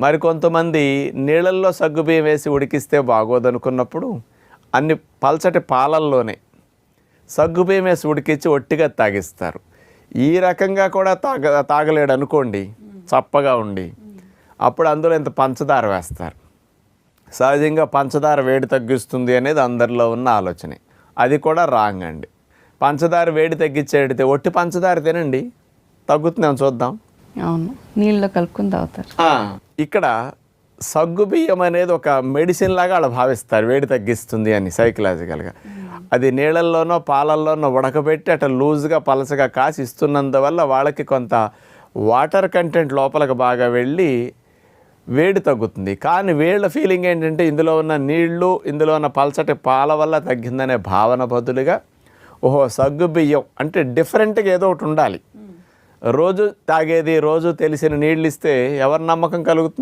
మరికొంతమంది నీళ్ళల్లో సగ్గుబియ్యం వేసి ఉడికిస్తే బాగోదనుకున్నప్పుడు అన్ని పల్చటి పాలల్లోనే సగ్గుబియ్యం వేసి ఉడికించి ఒట్టిగా తాగిస్తారు. ఈ రకంగా కూడా తాగలేడు అనుకోండి, చప్పగా ఉండి, అప్పుడు అందులో ఇంత పంచదార వేస్తారు. సహజంగా పంచదార వేడి తగ్గిస్తుంది అనేది అందరిలో ఉన్న ఆలోచనే. అది కూడా రాంగ్ అండి. పంచదార వేడి తగ్గించేడితే ఒట్టి పంచదార తినండి, తగ్గుతుందేమో చూద్దాం. అవును, నీళ్ళలో కలుపుకొని తాగుతారు. ఇక్కడ సగ్గుబియ్యం అనేది ఒక మెడిసిన్ లాగా వాళ్ళు భావిస్తారు, వేడి తగ్గిస్తుంది అని సైకలాజికల్గా. అది నీళ్ళల్లోనో పాలల్లోనో ఉడకబెట్టి అట్లా లూజ్గా పలసగా కాసి ఇస్తున్నందువల్ల వాళ్ళకి కొంత వాటర్ కంటెంట్ లోపలికి బాగా వెళ్ళి వేడి తగ్గుతుంది. కానీ వీళ్ళ ఫీలింగ్ ఏంటంటే ఇందులో ఉన్న నీళ్లు, ఇందులో ఉన్న పలచటి పాల వల్ల తగ్గిందనే భావన బదులుగా ఓహో సగ్గుబియ్యం అంటే డిఫరెంట్గా ఏదో ఒకటి ఉండాలి. రోజు తాగేది, రోజు తెలిసిన నీళ్ళు ఇస్తే ఎవరి నమ్మకం కలుగుతుందండి?